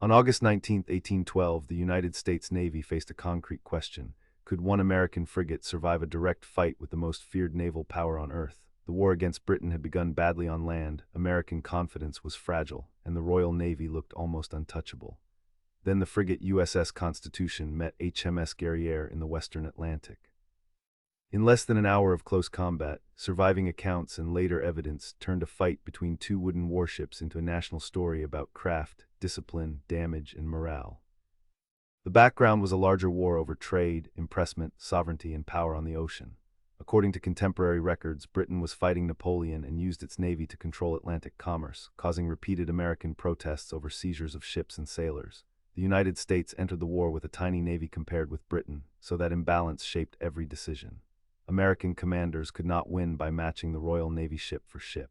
On August 19, 1812, the United States Navy faced a concrete question. Could one American frigate survive a direct fight with the most feared naval power on Earth? The war against Britain had begun badly on land, American confidence was fragile, and the Royal Navy looked almost untouchable. Then the frigate USS Constitution met HMS Guerriere in the Western Atlantic. In less than an hour of close combat, surviving accounts and later evidence turned a fight between two wooden warships into a national story about craft, discipline, damage, and morale. The background was a larger war over trade, impressment, sovereignty, and power on the ocean. According to contemporary records, Britain was fighting Napoleon and used its navy to control Atlantic commerce, causing repeated American protests over seizures of ships and sailors. The United States entered the war with a tiny navy compared with Britain, so that imbalance shaped every decision. American commanders could not win by matching the Royal Navy ship for ship.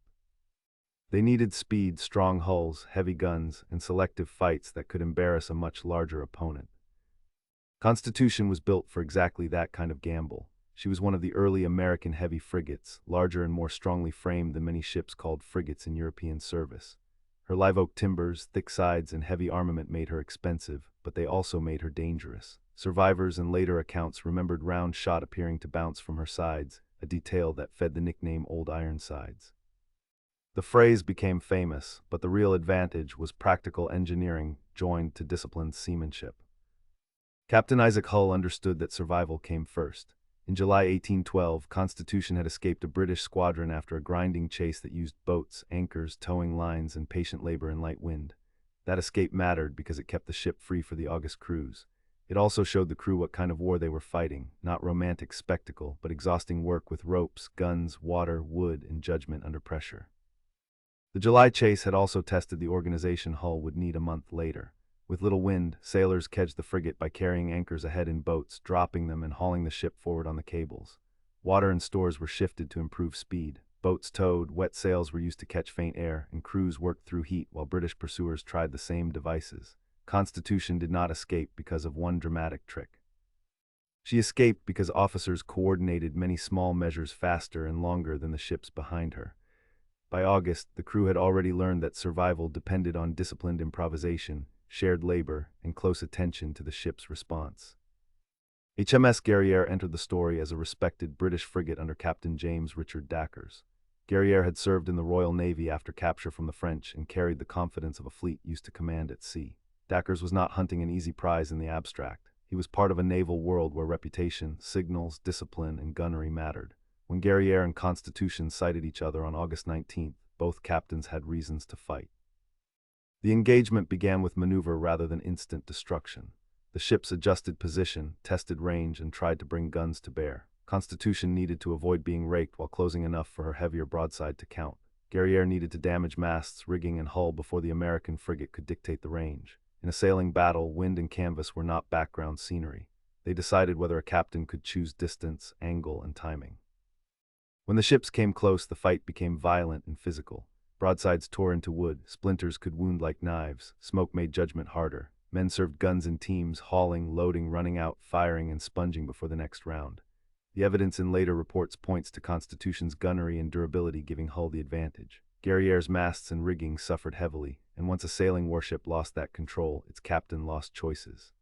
They needed speed, strong hulls, heavy guns, and selective fights that could embarrass a much larger opponent. Constitution was built for exactly that kind of gamble. She was one of the early American heavy frigates, larger and more strongly framed than many ships called frigates in European service. Her live oak timbers, thick sides, and heavy armament made her expensive, but they also made her dangerous. Survivors and later accounts remembered round shot appearing to bounce from her sides, a detail that fed the nickname Old Ironsides. The phrase became famous, but the real advantage was practical engineering joined to disciplined seamanship. Captain Isaac Hull understood that survival came first. In July 1812, Constitution had escaped a British squadron after a grinding chase that used boats, anchors, towing lines, and patient labor in light wind. That escape mattered because it kept the ship free for the August cruise. It also showed the crew what kind of war they were fighting, not romantic spectacle, but exhausting work with ropes, guns, water, wood, and judgment under pressure. The July chase had also tested the organization Hull would need a month later. With little wind, sailors kedged the frigate by carrying anchors ahead in boats, dropping them and hauling the ship forward on the cables. Water and stores were shifted to improve speed. Boats towed, wet sails were used to catch faint air, and crews worked through heat while British pursuers tried the same devices. Constitution did not escape because of one dramatic trick. She escaped because officers coordinated many small measures faster and longer than the ships behind her. By August, the crew had already learned that survival depended on disciplined improvisation, shared labor, and close attention to the ship's response. HMS Guerriere entered the story as a respected British frigate under Captain James Richard Dacres. Guerriere had served in the Royal Navy after capture from the French and carried the confidence of a fleet used to command at sea. Dacres was not hunting an easy prize in the abstract. He was part of a naval world where reputation, signals, discipline, and gunnery mattered. When Guerriere and Constitution sighted each other on August 19th, both captains had reasons to fight. The engagement began with maneuver rather than instant destruction. The ships adjusted position, tested range, and tried to bring guns to bear. Constitution needed to avoid being raked while closing enough for her heavier broadside to count. Guerriere needed to damage masts, rigging, and hull before the American frigate could dictate the range. In a sailing battle, wind and canvas were not background scenery. They decided whether a captain could choose distance, angle, and timing. When the ships came close, the fight became violent and physical. Broadsides tore into wood, splinters could wound like knives, smoke made judgment harder. Men served guns in teams, hauling, loading, running out, firing, and sponging before the next round. The evidence in later reports points to Constitution's gunnery and durability giving Hull the advantage. Guerriere's masts and rigging suffered heavily, and once a sailing warship lost that control, its captain lost choices.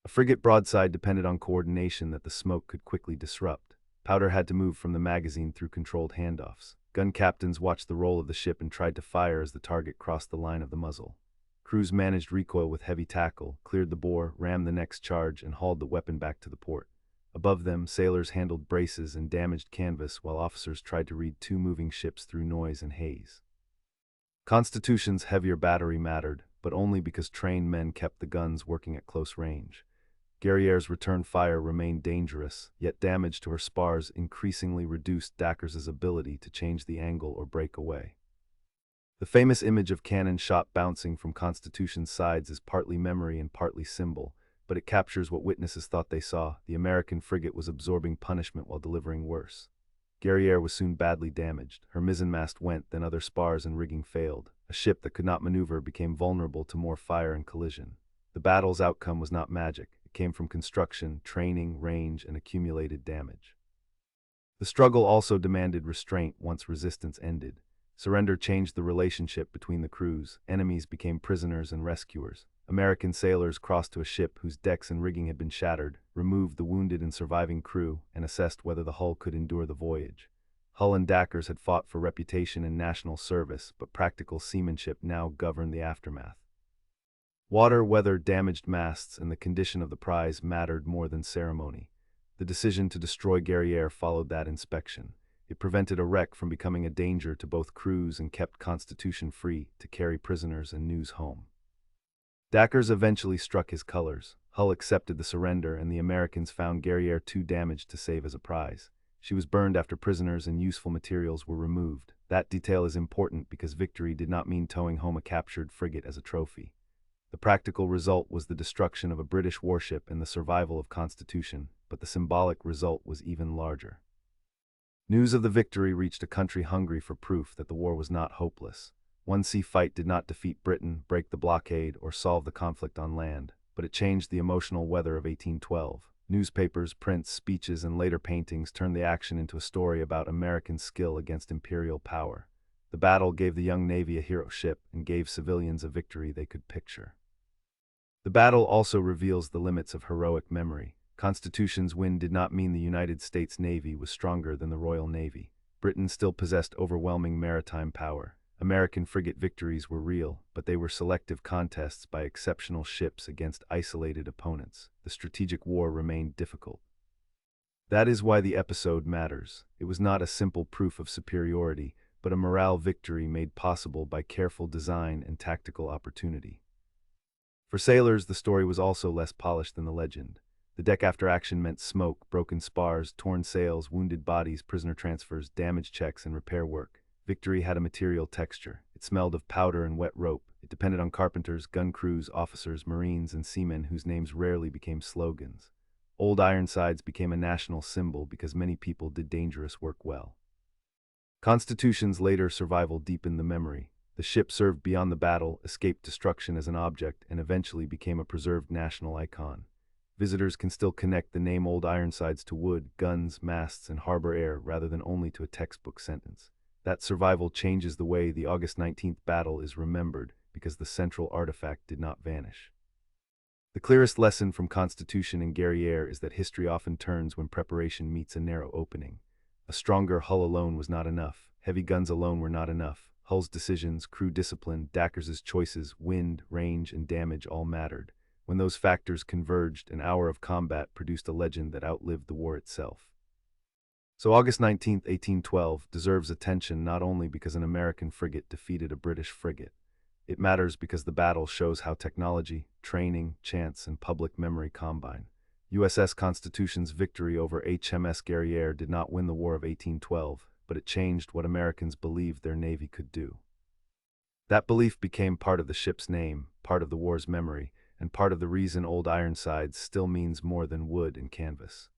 A frigate broadside depended on coordination that the smoke could quickly disrupt. Powder had to move from the magazine through controlled handoffs. Gun captains watched the roll of the ship and tried to fire as the target crossed the line of the muzzle. Crews managed recoil with heavy tackle, cleared the bore, rammed the next charge, and hauled the weapon back to the port. Above them, sailors handled braces and damaged canvas while officers tried to read two moving ships through noise and haze. Constitution's heavier battery mattered, but only because trained men kept the guns working at close range. Guerriere's return fire remained dangerous, yet damage to her spars increasingly reduced Dacres' ability to change the angle or break away. The famous image of cannon shot bouncing from Constitution's sides is partly memory and partly symbol, but it captures what witnesses thought they saw. The American frigate was absorbing punishment while delivering worse. Guerriere was soon badly damaged. Her mizzenmast went, then other spars and rigging failed. A ship that could not maneuver became vulnerable to more fire and collision. The battle's outcome was not magic. It came from construction, training, range, and accumulated damage. The struggle also demanded restraint once resistance ended. Surrender changed the relationship between the crews. Enemies became prisoners and rescuers. American sailors crossed to a ship whose decks and rigging had been shattered, removed the wounded and surviving crew, and assessed whether the hull could endure the voyage. Hull and Dackers had fought for reputation and national service, but practical seamanship now governed the aftermath. Water, weather, damaged masts, and the condition of the prize mattered more than ceremony. The decision to destroy Guerriere followed that inspection. It prevented a wreck from becoming a danger to both crews and kept Constitution free to carry prisoners and news home. Dackers eventually struck his colors. Hull accepted the surrender, and the Americans found Guerriere too damaged to save as a prize. She was burned after prisoners and useful materials were removed. That detail is important because victory did not mean towing home a captured frigate as a trophy. The practical result was the destruction of a British warship and the survival of Constitution, but the symbolic result was even larger. News of the victory reached a country hungry for proof that the war was not hopeless. One sea fight did not defeat Britain, break the blockade, or solve the conflict on land, but it changed the emotional weather of 1812. Newspapers, prints, speeches, and later paintings turned the action into a story about American skill against imperial power. The battle gave the young Navy a hero ship and gave civilians a victory they could picture. The battle also reveals the limits of heroic memory. Constitution's win did not mean the United States Navy was stronger than the Royal Navy. Britain still possessed overwhelming maritime power. American frigate victories were real, but they were selective contests by exceptional ships against isolated opponents. The strategic war remained difficult. That is why the episode matters. It was not a simple proof of superiority, but a morale victory made possible by careful design and tactical opportunity. For sailors, the story was also less polished than the legend. The deck after action meant smoke, broken spars, torn sails, wounded bodies, prisoner transfers, damage checks, and repair work. Victory had a material texture. It smelled of powder and wet rope. It depended on carpenters, gun crews, officers, marines, and seamen whose names rarely became slogans. Old Ironsides became a national symbol because many people did dangerous work well. Constitution's later survival deepened the memory. The ship served beyond the battle, escaped destruction as an object, and eventually became a preserved national icon. Visitors can still connect the name Old Ironsides to wood, guns, masts, and harbor air rather than only to a textbook sentence. That survival changes the way the August 19th battle is remembered because the central artifact did not vanish. The clearest lesson from Constitution and Guerriere is that history often turns when preparation meets a narrow opening. A stronger hull alone was not enough. Heavy guns alone were not enough. Hull's decisions, crew discipline, Dackers' choices, wind, range, and damage all mattered. When those factors converged, an hour of combat produced a legend that outlived the war itself. So August 19, 1812 deserves attention not only because an American frigate defeated a British frigate. It matters because the battle shows how technology, training, chance, and public memory combine. USS Constitution's victory over HMS Guerriere did not win the War of 1812, but it changed what Americans believed their Navy could do. That belief became part of the ship's name, part of the war's memory, and part of the reason Old Ironsides still means more than wood and canvas.